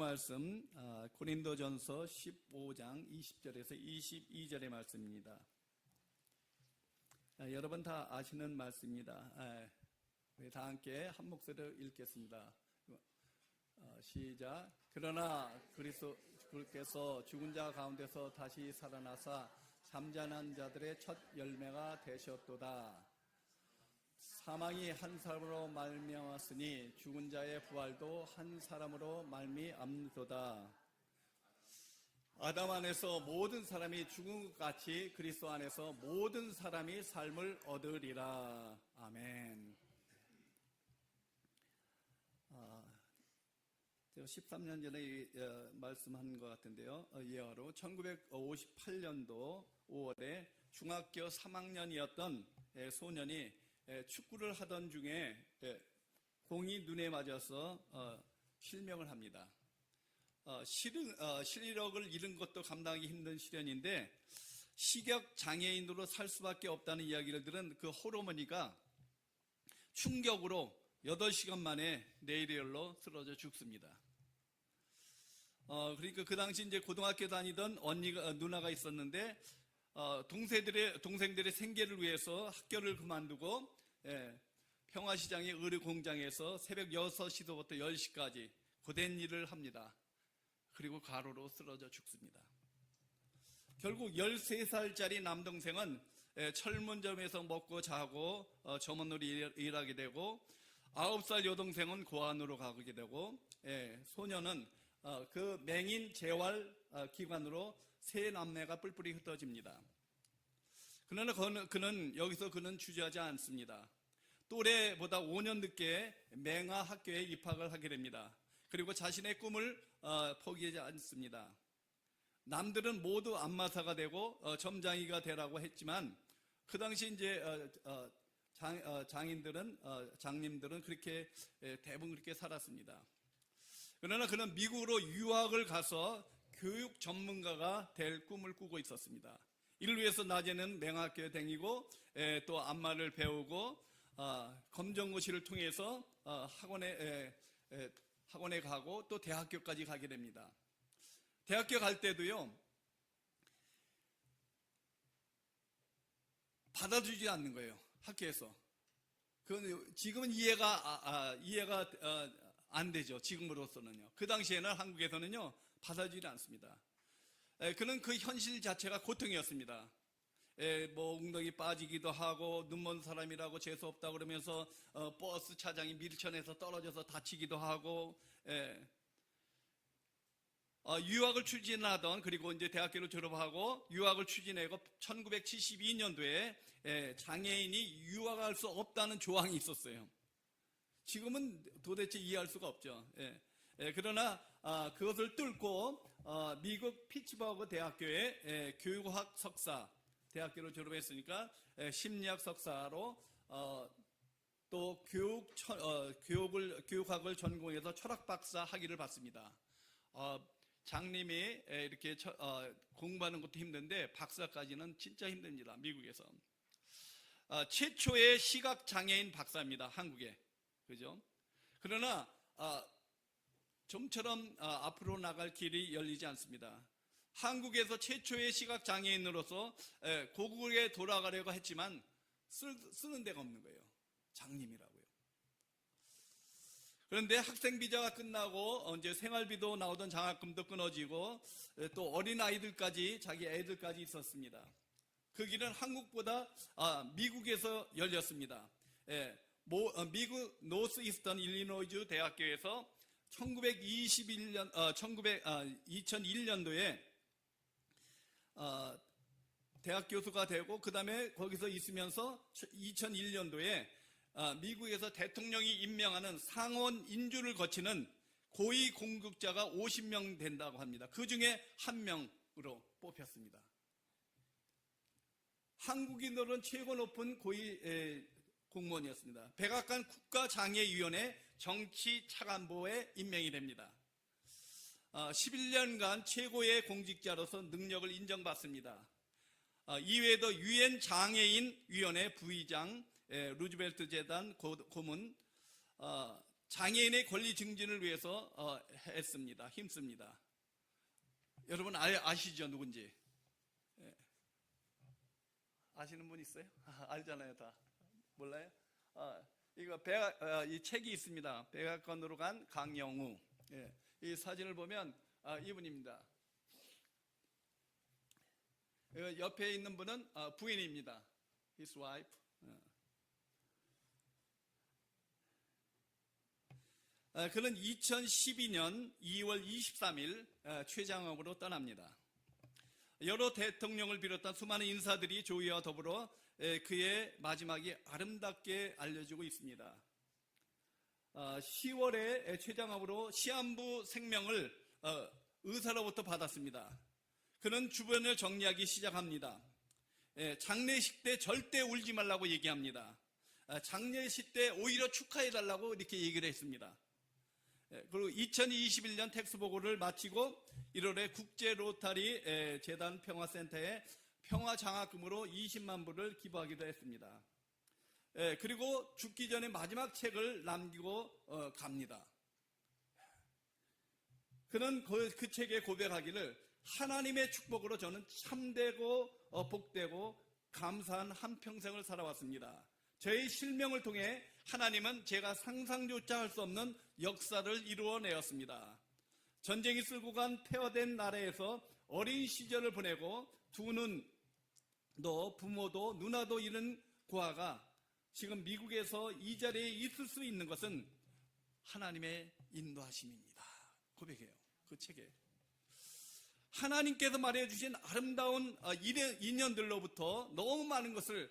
말씀 고린도전서 15장 20절에서 22절의 말씀입니다. 여러분 다 아시는 말씀입니다. 우리 다 함께 한 목소리로 읽겠습니다. 시작. 그러나 그리스도께서 죽은 자 가운데서 다시 살아나사 잠자는 자들의 첫 열매가 되셨도다. 사망이 한 사람으로 말미암았으니 죽은 자의 부활도 한 사람으로 말미암도다. 아담 안에서 모든 사람이 죽은 것 같이 그리스도 안에서 모든 사람이 삶을 얻으리라. 아멘. 제가 13년 전에 말씀한 것 같은데요. 예화로 1958년도 5월에 중학교 3학년이었던 소년이 축구를 하던 중에 공이 눈에 맞아서 실명을 합니다. 시력을 잃은 것도 감당하기 힘든 시련인데 시각 장애인으로 살 수밖에 없다는 이야기를 들은 그 홀어머니가 충격으로 8시간 만에 뇌리열로 쓰러져 죽습니다. 그러니까 그 당시 이제 고등학교 다니던 누나가 있었는데 동생들의 생계를 위해서 학교를 그만두고 평화시장의 의류공장에서 새벽 6시부터 10시까지 고된 일을 합니다. 그리고 가로로 쓰러져 죽습니다. 결국 13살짜리 남동생은 철문점에서 먹고 자고 점원으로 일하게 되고 9살 여동생은 고아원으로 가게 되고 소녀는 그 맹인 재활 기관으로 세 남매가 뿔뿔이 흩어집니다. 그러나 그는 여기서 주저하지 않습니다. 또래보다 5년 늦게 맹아 학교에 입학을 하게 됩니다. 그리고 자신의 꿈을 포기하지 않습니다. 남들은 모두 안마사가 되고 점장이가 되라고 했지만 그 당시 이제 장님들은 그렇게 대부분 그렇게 살았습니다. 그러나 그는 미국으로 유학을 가서 교육 전문가가 될 꿈을 꾸고 있었습니다. 이를 위해서 낮에는 맹학교에 다니고 또 안마를 배우고 검정고시를 통해서 학원에 가고 또 대학교까지 가게 됩니다. 대학교 갈 때도요, 받아주지 않는 거예요. 학교에서. 그건 지금은 이해가 안 되죠. 지금으로서는요. 그 당시에는 한국에서는요, 받아주지 않습니다. 그는 그 현실 자체가 고통이었습니다. 뭐 웅덩이 빠지기도 하고 눈먼 사람이라고 재수 없다 그러면서 버스 차장이 밀천에서 떨어져서 다치기도 하고 유학을 추진하던 그리고 이제 대학교를 졸업하고 유학을 추진하고 1972년도에 장애인이 유학할 수 없다는 조항이 있었어요. 지금은 도대체 이해할 수가 없죠. 그러나 그것을 뚫고 미국 피츠버그 대학교의 교육학 석사 대학교를 졸업했으니까 심리학 석사로 또 교육학을 전공해서 철학 박사 학위를 받습니다. 장님이 이렇게 공부하는 것도 힘든데 박사까지는 진짜 힘듭니다. 미국에서 최초의 시각 장애인 박사입니다. 한국에. 그죠? 그러나 좀처럼 앞으로 나갈 길이 열리지 않습니다. 한국에서 최초의 시각장애인으로서 고국에 돌아가려고 했지만 쓰는 데가 없는 거예요. 장님이라고요. 그런데 학생 비자가 끝나고 이제 생활비도 나오던 장학금도 끊어지고 또 어린 아이들까지 자기 애들까지 있었습니다. 그 길은 한국보다 미국에서 열렸습니다. 미국 노스 이스턴 일리노이주 대학교에서 2001년도에 대학 교수가 되고 그 다음에 거기서 있으면서 2001년도에 미국에서 대통령이 임명하는 상원 인준을 거치는 고위 공직자가 50명 된다고 합니다. 그 중에 한 명으로 뽑혔습니다. 한국인으로는 최고 높은 고위 공무원이었습니다. 백악관 국가장애위원회 정치차관보에 임명이 됩니다. 11년간 최고의 공직자로서 능력을 인정받습니다. 이외에도 유엔 장애인 위원회 부의장, 루즈벨트 재단 고문, 장애인의 권리 증진을 위해서 했습니다. 힘씁니다. 여러분 아시죠? 누군지? 예. 아시는 분 있어요? 알잖아요, 다. 몰라요? 이거 이 책이 있습니다. 백악관으로 간 강영우. 예. 이 사진을 보면 이분입니다. 옆에 있는 분은 부인입니다. His wife. 그는 2012년 2월 23일 최장암으로 떠납니다. 여러 대통령을 비롯한 수많은 인사들이 조의와 더불어 그의 마지막이 아름답게 알려지고 있습니다. 10월에 최장암으로 시한부 생명을 의사로부터 받았습니다. 그는 주변을 정리하기 시작합니다. 장례식 때 절대 울지 말라고 얘기합니다. 장례식 때 오히려 축하해달라고 이렇게 얘기를 했습니다. 그리고 2021년 텍스보고를 마치고 1월에 국제 로타리 재단 평화센터에 평화장학금으로 20만 불을 기부하기도 했습니다. 그리고 죽기 전에 마지막 책을 남기고 갑니다. 그는 그 책에 고백하기를 하나님의 축복으로 저는 참되고 복되고 감사한 한평생을 살아왔습니다. 저의 실명을 통해 하나님은 제가 상상조차 할 수 없는 역사를 이루어내었습니다. 전쟁이 쓸고 간 폐허된 나라에서 어린 시절을 보내고 두 눈도 부모도 누나도 잃은 고아가 지금 미국에서 이 자리에 있을 수 있는 것은 하나님의 인도하심입니다. 고백해요. 그 책에. 하나님께서 말해주신 아름다운 인연들로부터 너무 많은 것을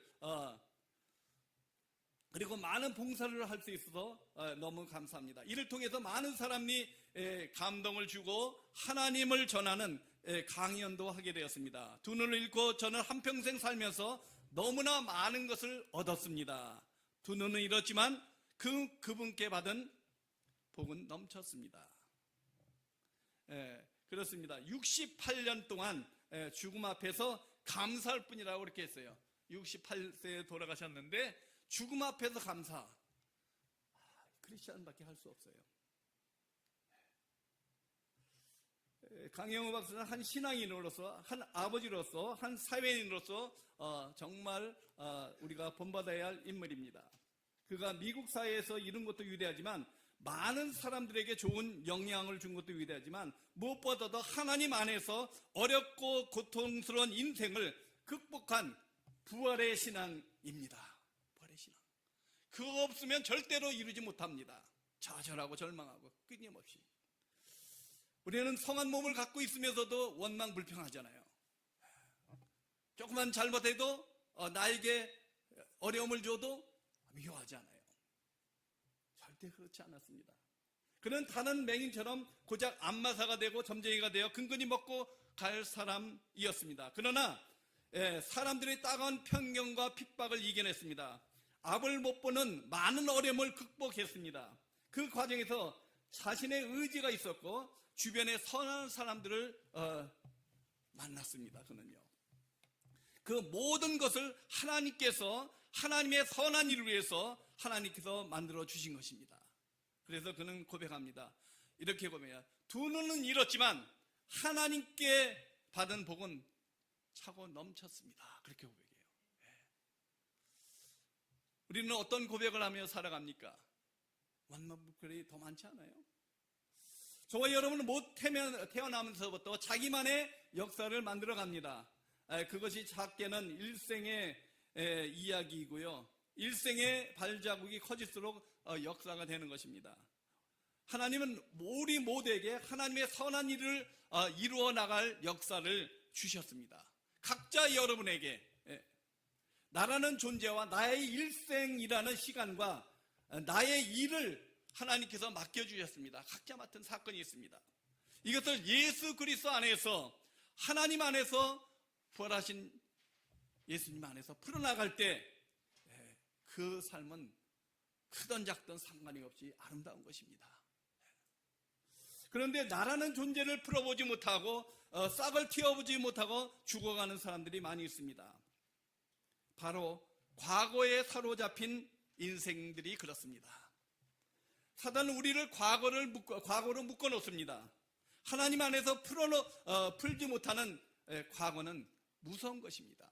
그리고 많은 봉사를 할 수 있어서 너무 감사합니다. 이를 통해서 많은 사람이 감동을 주고 하나님을 전하는 강연도 하게 되었습니다. 두 눈을 잃고 저는 한평생 살면서 너무나 많은 것을 얻었습니다. 두 눈은 잃었지만 그분께 받은 복은 넘쳤습니다. 그렇습니다. 68년 동안 죽음 앞에서 감사할 뿐이라고 그렇게 했어요. 68세에 돌아가셨는데 죽음 앞에서 감사. 크리스천밖에 할 수 없어요. 강영우 박사는 한 신앙인으로서, 한 아버지로서, 한 사회인으로서 정말 우리가 본받아야 할 인물입니다. 그가 미국 사회에서 이룬 것도 위대하지만 많은 사람들에게 좋은 영향을 준 것도 위대하지만 무엇보다도 하나님 안에서 어렵고 고통스러운 인생을 극복한 부활의 신앙입니다. 부활의 신앙. 그거 없으면 절대로 이루지 못합니다. 좌절하고 절망하고 끊임없이. 우리는 성한 몸을 갖고 있으면서도 원망불평하잖아요. 조금만 잘못해도 나에게 어려움을 줘도 미워하지 않아요. 절대 그렇지 않았습니다. 그는 다른 맹인처럼 고작 안마사가 되고 점쟁이가 되어 근근히 먹고 갈 사람이었습니다. 그러나 사람들의 따가운 편견과 핍박을 이겨냈습니다. 앞을 못 보는 많은 어려움을 극복했습니다. 그 과정에서 자신의 의지가 있었고 주변에 선한 사람들을 만났습니다. 그는요. 그 모든 것을 하나님께서 하나님의 선한 일을 위해서 하나님께서 만들어 주신 것입니다. 그래서 그는 고백합니다. 이렇게 고백해요. 두 눈은 잃었지만 하나님께 받은 복은 차고 넘쳤습니다. 그렇게 고백해요. 우리는 어떤 고백을 하며 살아갑니까? 원망불평이 더 많지 않아요? 저와 여러분은 못 태어나면서부터 자기만의 역사를 만들어 갑니다. 그것이 작게는 일생의 이야기이고요. 일생의 발자국이 커질수록 역사가 되는 것입니다. 하나님은 우리 모두에게 하나님의 선한 일을 이루어 나갈 역사를 주셨습니다. 각자 여러분에게 나라는 존재와 나의 일생이라는 시간과 나의 일을 하나님께서 맡겨주셨습니다. 각자 맡은 사건이 있습니다. 이것을 예수 그리스도 안에서 하나님 안에서 부활하신 예수님 안에서 풀어나갈 때 그 삶은 크든 작든 상관이 없이 아름다운 것입니다. 그런데 나라는 존재를 풀어보지 못하고 싹을 틔워보지 못하고 죽어가는 사람들이 많이 있습니다. 바로 과거에 사로잡힌 인생들이 그렇습니다. 사단은 우리를 과거로 묶어 놓습니다. 하나님 안에서 풀지 못하는 과거는 무서운 것입니다.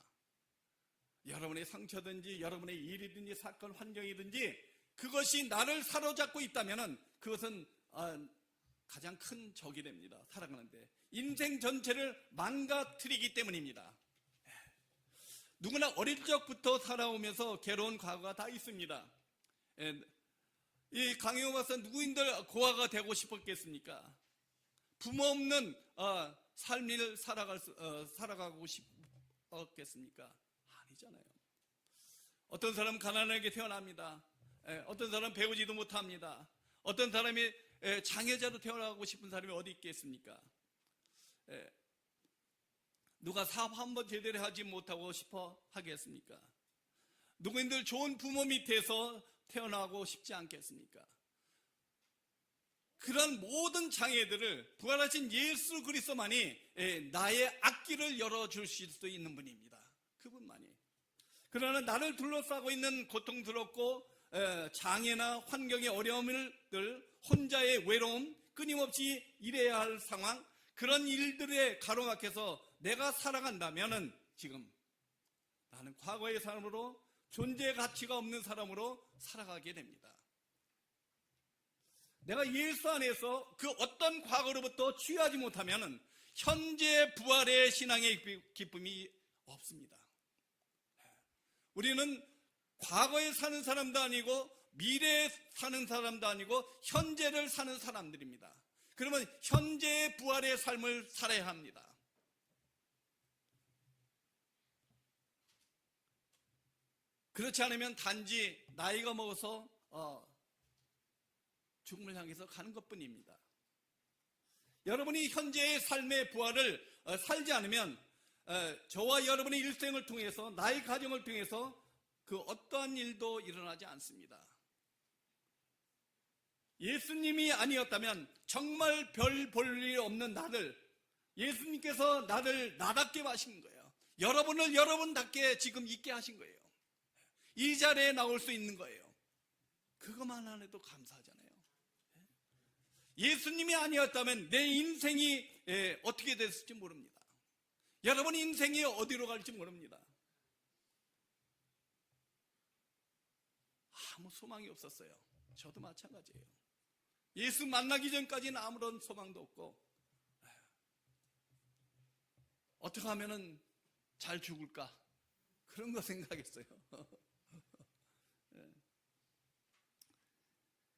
여러분의 상처든지 여러분의 일이든지 사건 환경이든지 그것이 나를 사로잡고 있다면 그것은 가장 큰 적이 됩니다. 살아가는데 인생 전체를 망가뜨리기 때문입니다. 누구나 어릴 적부터 살아오면서 괴로운 과거가 다 있습니다. 이 강영호 박사 누구인들 고아가 되고 싶었겠습니까? 부모 없는 삶을 살아가고 싶었겠습니까? 아니잖아요. 어떤 사람은 가난하게 태어납니다. 어떤 사람은 배우지도 못합니다. 어떤 사람이 장애자로 태어나고 싶은 사람이 어디 있겠습니까? 누가 사업 한번 제대로 하지 못하고 싶어 하겠습니까? 누구인들 좋은 부모 밑에서 태어나고 싶지 않겠습니까? 그런 모든 장애들을 부활하신 예수 그리스도만이 나의 앞길을 열어줄 수 있는 분입니다. 그분만이. 그러나 나를 둘러싸고 있는 고통스럽고 장애나 환경의 어려움들, 혼자의 외로움, 끊임없이 일해야 할 상황, 그런 일들에 가로막혀서 내가 살아간다면은 지금 나는 과거의 사람으로 존재 가치가 없는 사람으로 살아가게 됩니다. 내가 예수 안에서 그 어떤 과거로부터 취하지 못하면은 현재 부활의 신앙의 기쁨이 없습니다. 우리는 과거에 사는 사람도 아니고 미래에 사는 사람도 아니고 현재를 사는 사람들입니다. 그러면 현재의 부활의 삶을 살아야 합니다. 그렇지 않으면 단지 나이가 먹어서 죽음을 향해서 가는 것뿐입니다. 여러분이 현재의 삶의 부활을 살지 않으면 저와 여러분의 일생을 통해서 나의 가정을 통해서 그 어떠한 일도 일어나지 않습니다. 예수님이 아니었다면 정말 별 볼 일 없는 나를 예수님께서 나를 나답게 하신 거예요. 여러분을 여러분답게 지금 있게 하신 거예요. 이 자리에 나올 수 있는 거예요. 그것만 해도 감사하잖아요. 예수님이 아니었다면 내 인생이 어떻게 됐을지 모릅니다. 여러분 인생이 어디로 갈지 모릅니다. 아무 소망이 없었어요. 저도 마찬가지예요. 예수 만나기 전까지는 아무런 소망도 없고 어떻게 하면은 잘 죽을까 그런 거 생각했어요.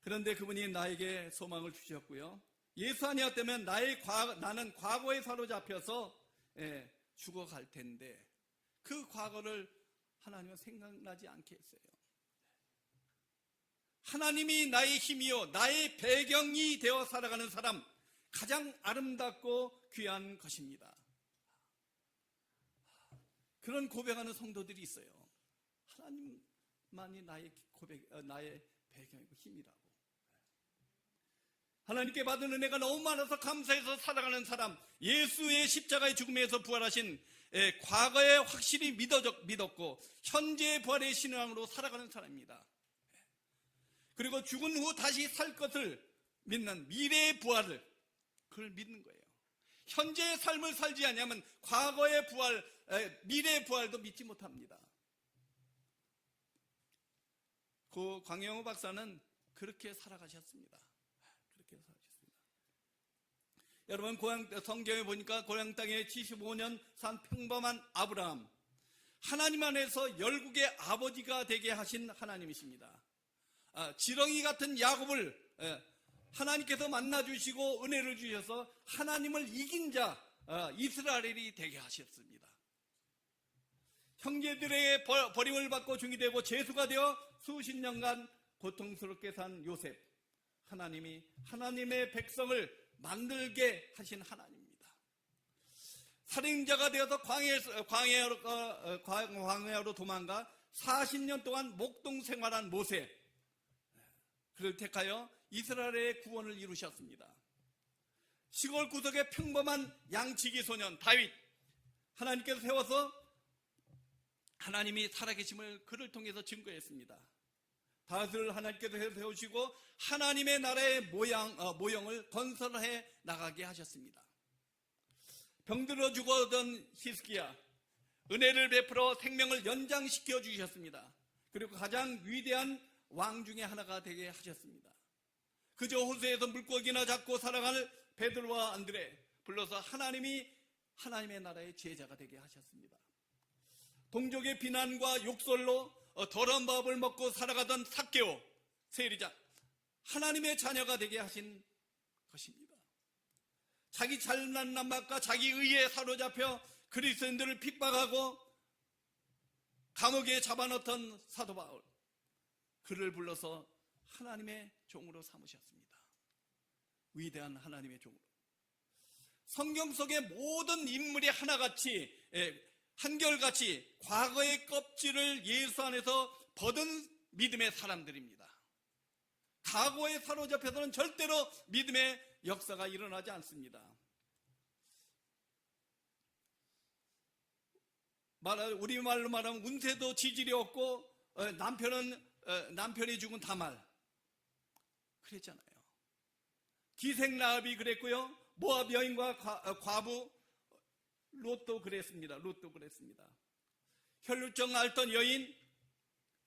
그런데 그분이 나에게 소망을 주셨고요. 예수 아니었다면 나는 과거에 사로잡혀서 죽어갈 텐데 그 과거를 하나님은 생각나지 않게 했어요. 하나님이 나의 힘이요 나의 배경이 되어 살아가는 사람 가장 아름답고 귀한 것입니다. 그런 고백하는 성도들이 있어요. 하나님만이 나의 배경이고 힘이라고. 하나님께 받은 은혜가 너무 많아서 감사해서 살아가는 사람, 예수의 십자가의 죽음에서 부활하신 과거에 확실히 믿었고 현재의 부활의 신앙으로 살아가는 사람입니다. 그리고 죽은 후 다시 살 것을 믿는 미래의 부활을 그걸 믿는 거예요. 현재의 삶을 살지 않으면 과거의 부활, 미래의 부활도 믿지 못합니다. 그 광영호 박사는 그렇게 살아가셨습니다. 그렇게 살아가셨습니다. 여러분 성경에 보니까 고향 땅에 75년 산 평범한 아브라함, 하나님 안에서 열국의 아버지가 되게 하신 하나님이십니다. 지렁이 같은 야곱을 하나님께서 만나주시고 은혜를 주셔서 하나님을 이긴 자 이스라엘이 되게 하셨습니다. 형제들에게 버림을 받고 중이 되고 죄수가 되어 수십 년간 고통스럽게 산 요셉, 하나님이 하나님의 백성을 만들게 하신 하나님입니다. 살인자가 되어서 광야로 도망가 40년 동안 목동 생활한 모세, 그를 택하여 이스라엘의 구원을 이루셨습니다. 시골 구석의 평범한 양치기 소년 다윗, 하나님께서 세워서 하나님이 살아계심을 그를 통해서 증거했습니다. 다윗을 하나님께서 세우시고 하나님의 나라의 모형을 건설해 나가게 하셨습니다. 병들어 죽어던 히스기야, 은혜를 베풀어 생명을 연장시켜 주셨습니다. 그리고 가장 위대한 왕 중에 하나가 되게 하셨습니다. 그저 호수에서 물고기나 잡고 살아가는 베드로와 안드레 불러서 하나님의 나라의 제자가 되게 하셨습니다. 동족의 비난과 욕설로 더러운 밥을 먹고 살아가던 삭개오, 세리장, 하나님의 자녀가 되게 하신 것입니다. 자기 잘난 맛과 자기 의에 사로잡혀 그리스도인들을 핍박하고 감옥에 잡아넣던 사도 바울, 그를 불러서 하나님의 종으로 삼으셨습니다. 위대한 하나님의 종으로. 성경 속의 모든 인물이 하나같이, 한결같이 과거의 껍질을 예수 안에서 벗은 믿음의 사람들입니다. 과거에 사로잡혀서는 절대로 믿음의 역사가 일어나지 않습니다. 우리말로 말하면 운세도 지질이 없고 남편이 죽은 다말 그랬잖아요. 기생라합이 그랬고요. 모압 여인과 과부 롯도 그랬습니다. 혈루증 앓던 여인,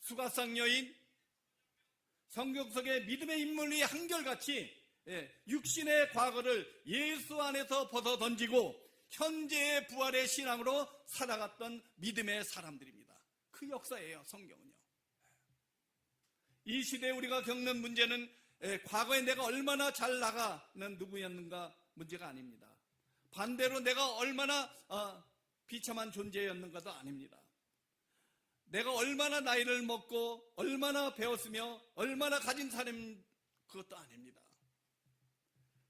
수가상 여인, 성경 속의 믿음의 인물이 한결같이 육신의 과거를 예수 안에서 벗어 던지고 현재의 부활의 신앙으로 살아갔던 믿음의 사람들입니다. 그 역사예요, 성경은요. 이 시대에 우리가 겪는 문제는 과거에 내가 얼마나 잘 나가는 누구였는가 문제가 아닙니다. 반대로 내가 얼마나 비참한 존재였는가도 아닙니다. 내가 얼마나 나이를 먹고 얼마나 배웠으며 얼마나 가진 사람, 그것도 아닙니다.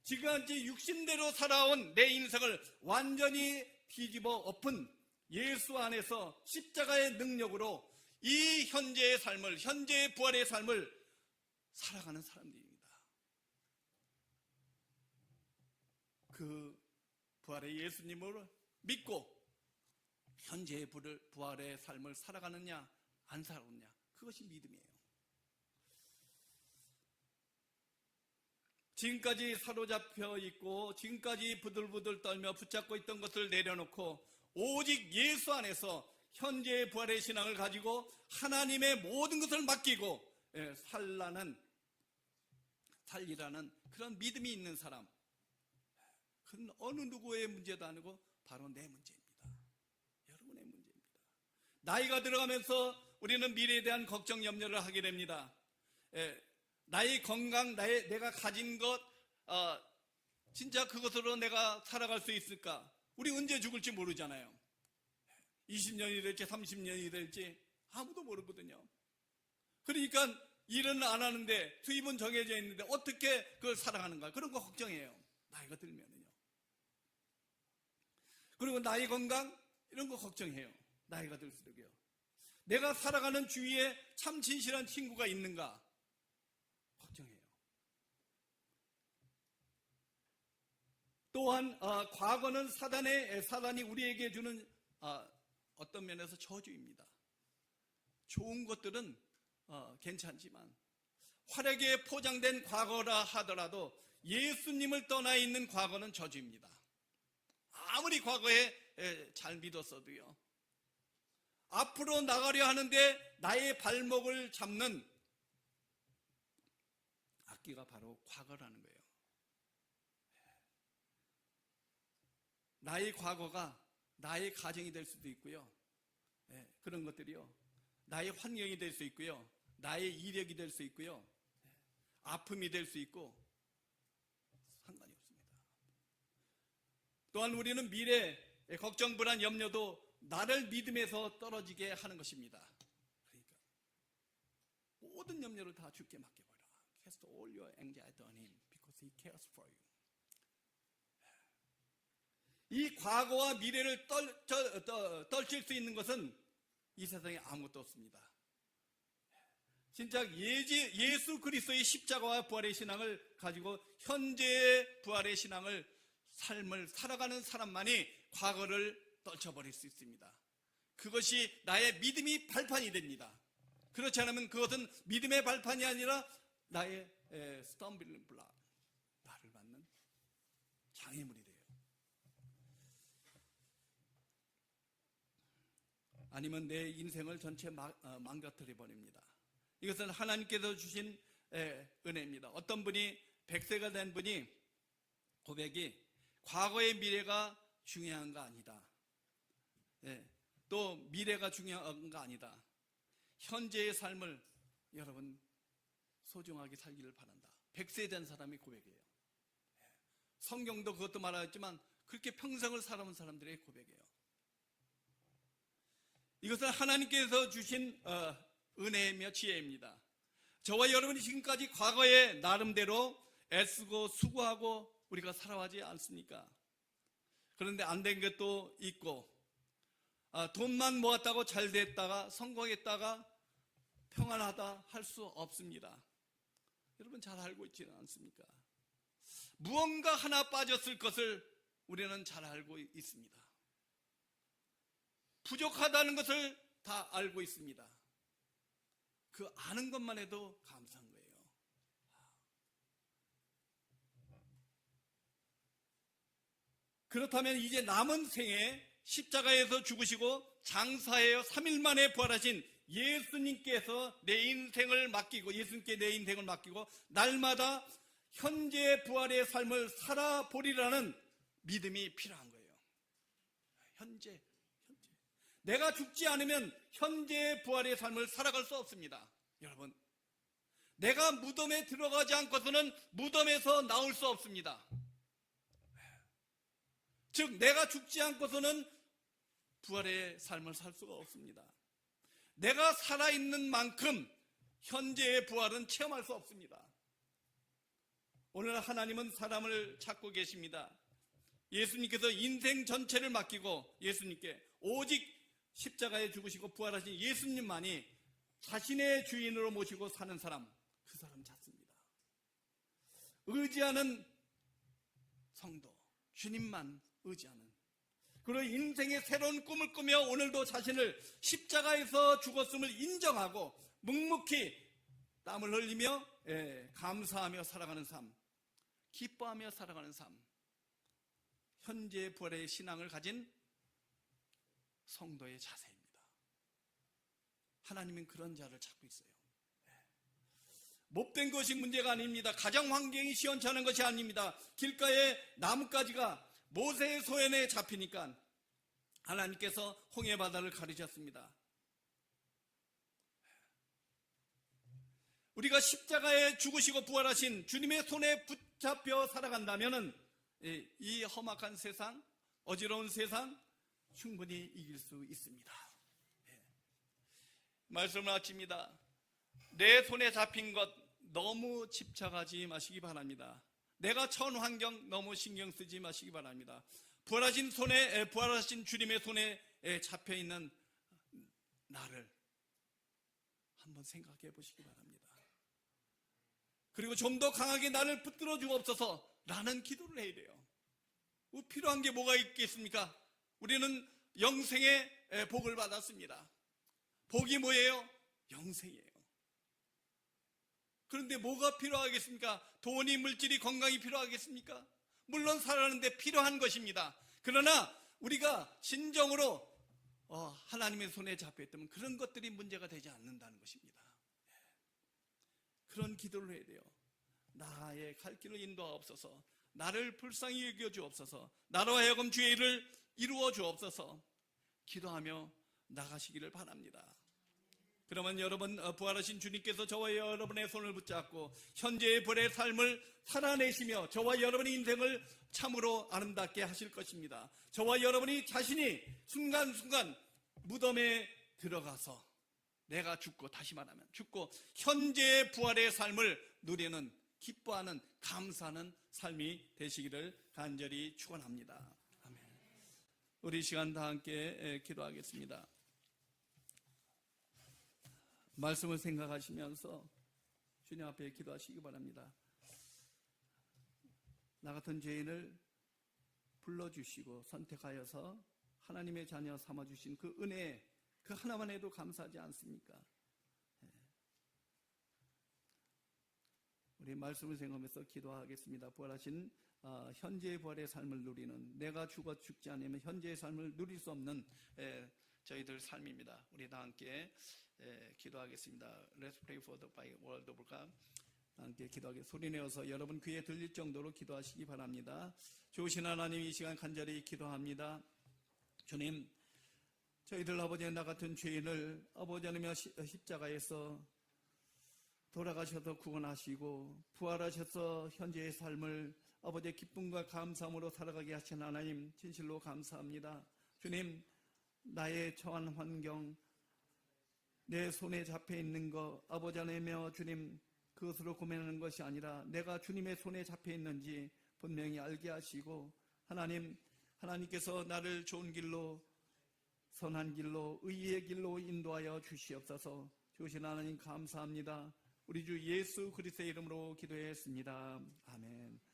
지금까지 육신대로 살아온 내 인생을 완전히 뒤집어 엎은 예수 안에서 십자가의 능력으로 이 현재의 삶을, 현재의 부활의 삶을 살아가는 사람들입니다. 그 부활의 예수님을 믿고 현재의 부활의 삶을 살아가느냐 안 살아오느냐, 그것이 믿음이에요. 지금까지 사로잡혀 있고 지금까지 부들부들 떨며 붙잡고 있던 것을 내려놓고 오직 예수 안에서 현재의 부활의 신앙을 가지고 하나님의 모든 것을 맡기고 살리라는 그런 믿음이 있는 사람, 그건 어느 누구의 문제도 아니고 바로 내 문제입니다. 여러분의 문제입니다. 나이가 들어가면서 우리는 미래에 대한 걱정, 염려를 하게 됩니다. 나의 건강, 내가 가진 것, 진짜 그것으로 내가 살아갈 수 있을까? 우리 언제 죽을지 모르잖아요. 20년이 될지 30년이 될지 아무도 모르거든요. 그러니까 일은 안 하는데 수입은 정해져 있는데 어떻게 그걸 살아가는가, 그런 거 걱정해요. 나이가 들면은요. 그리고 나의 건강, 이런 거 걱정해요. 나이가 들수록요. 내가 살아가는 주위에 참 진실한 친구가 있는가 걱정해요. 또한 과거는 사단이 우리에게 주는 어떤 면에서 저주입니다. 좋은 것들은 괜찮지만 활약에 포장된 과거라 하더라도 예수님을 떠나 있는 과거는 저주입니다. 아무리 과거에 잘 믿었어도요. 앞으로 나가려 하는데 나의 발목을 잡는 악기가 바로 과거라는 거예요. 나의 과거가 나의 가정이 될 수도 있고요. 그런 것들이요. 나의 환경이 될 수 있고요. 나의 이력이 될 수 있고요. 아픔이 될 수 있고 상관이 없습니다. 또한 우리는 미래 걱정, 불안, 염려도 나를 믿음에서 떨어지게 하는 것입니다. 그러니까 모든 염려를 다 주께 맡겨버려. Cast all your anxiety on him because he cares for you. 이 과거와 미래를 떨칠 수 있는 것은 이 세상에 아무것도 없습니다. 진짜 예수 그리스도의 십자가와 부활의 신앙을 가지고 현재의 부활의 삶을 살아가는 사람만이 과거를 떨쳐버릴 수 있습니다. 그것이 나의 믿음이 발판이 됩니다. 그렇지 않으면 그것은 믿음의 발판이 아니라 나의 스탬블링 블락, 나를 받는 장애물이 돼요. 아니면 내 인생을 전체 망가뜨려 버립니다. 이것은 하나님께서 주신 은혜입니다. 어떤 분이 100세가 된 분이 고백이 과거의 미래가 중요한 거 아니다. 또 미래가 중요한 거 아니다. 현재의 삶을 여러분 소중하게 살기를 바란다. 100세 된 사람이 고백이에요. 성경도 그것도 말하였지만 그렇게 평생을 살아온 사람들의 고백이에요. 이것은 하나님께서 주신 은혜이며 지혜입니다. 저와 여러분이 지금까지 과거에 나름대로 애쓰고 수고하고 우리가 살아가지 않습니까? 그런데 안 된 것도 있고, 돈만 모았다고 잘 됐다가 성공했다가 평안하다 할 수 없습니다. 여러분 잘 알고 있지는 않습니까? 무언가 하나 빠졌을 것을 우리는 잘 알고 있습니다. 부족하다는 것을 다 알고 있습니다. 그 아는 것만 해도 감사한 거예요. 그렇다면 이제 남은 생에 십자가에서 죽으시고 장사하여 3일 만에 부활하신 예수님께서 내 인생을 맡기고, 예수님께 내 인생을 맡기고 날마다 현재 부활의 삶을 살아보리라는 믿음이 필요한 거예요. 현재. 내가 죽지 않으면 현재 부활의 삶을 살아갈 수 없습니다. 여러분, 내가 무덤에 들어가지 않고서는 무덤에서 나올 수 없습니다. 즉 내가 죽지 않고서는 부활의 삶을 살 수가 없습니다. 내가 살아있는 만큼 현재의 부활은 체험할 수 없습니다. 오늘 하나님은 사람을 찾고 계십니다. 예수님께서 인생 전체를 맡기고 예수님께 오직 십자가에 죽으시고 부활하신 예수님만이 자신의 주인으로 모시고 사는 사람, 그 사람 찾습니다. 의지하는 성도, 주님만 의지하는, 그리고 인생의 새로운 꿈을 꾸며 오늘도 자신을 십자가에서 죽었음을 인정하고 묵묵히 땀을 흘리며 감사하며 살아가는 삶, 기뻐하며 살아가는 삶, 현재 부활의 신앙을 가진 성도의 자세입니다. 하나님은 그런 자를 찾고 있어요. 못된 것이 문제가 아닙니다. 가정 환경이 시원치 않은 것이 아닙니다. 길가에 나뭇가지가 모세의 소현에 잡히니까 하나님께서 홍해 바다를 가르셨습니다. 우리가 십자가에 죽으시고 부활하신 주님의 손에 붙잡혀 살아간다면 이 험악한 세상, 어지러운 세상 충분히 이길 수 있습니다. 말씀을 마칩니다. 내 손에 잡힌 것 너무 집착하지 마시기 바랍니다. 내가 처한 환경 너무 신경 쓰지 마시기 바랍니다. 부활하신 주님의 손에 잡혀 있는 나를 한번 생각해 보시기 바랍니다. 그리고 좀 더 강하게 나를 붙들어 주옵소서 라는 기도를 해야 돼요. 필요한 게 뭐가 있겠습니까? 우리는 영생의 복을 받았습니다. 복이 뭐예요? 영생이에요. 그런데 뭐가 필요하겠습니까? 돈이, 물질이, 건강이 필요하겠습니까? 물론 살아가는데 필요한 것입니다. 그러나 우리가 진정으로 하나님의 손에 잡혀있다면 그런 것들이 문제가 되지 않는다는 것입니다. 그런 기도를 해야 돼요. 나의 갈 길을 인도하옵소서, 나를 불쌍히 여겨 주옵소서, 나로 하여금 주의 일을 이루어 주옵소서 기도하며 나가시기를 바랍니다. 그러면 여러분, 부활하신 주님께서 저와 여러분의 손을 붙잡고 현재의 부활의 삶을 살아내시며 저와 여러분의 인생을 참으로 아름답게 하실 것입니다. 저와 여러분이 자신이 순간순간 무덤에 들어가서 내가 죽고, 다시 말하면 죽고 현재의 부활의 삶을 누리는, 기뻐하는, 감사하는 삶이 되시기를 간절히 축원합니다. 아멘. 우리 시간 다 함께 기도하겠습니다. 말씀을 생각하시면서 주님 앞에 기도하시기 바랍니다. 나 같은 죄인을 불러주시고 선택하여서 하나님의 자녀 삼아주신 그 은혜, 그 하나만 해도 감사하지 않습니까? 우리 말씀을 생각하면서 기도하겠습니다. 부활하신 현재의 부활의 삶을 누리는, 내가 죽지 않으면 현재의 삶을 누릴 수 없는 저희들 삶입니다. 우리 다 함께 기도하겠습니다. Let's pray for the world of God. 함께 기도하게 소리내어서 여러분 귀에 들릴 정도로 기도하시기 바랍니다. 좋으신 하나님, 이 시간 간절히 기도합니다. 주님, 저희들 아버지 나 같은 죄인을 아버지 하나님 십자가에서 돌아가셔서 구원하시고 부활하셔서 현재의 삶을 아버지의 기쁨과 감사함으로 살아가게 하신 하나님, 진실로 감사합니다. 주님, 나의 처한 환경, 내 손에 잡혀 있는 것 아버지 하나님이여 주님, 그것으로 고민하는 것이 아니라 내가 주님의 손에 잡혀 있는지 분명히 알게 하시고, 하나님께서 나를 좋은 길로, 선한 길로, 의의 길로 인도하여 주시옵소서. 주신 하나님 감사합니다. 우리 주 예수 그리스도의 이름으로 기도했습니다. 아멘.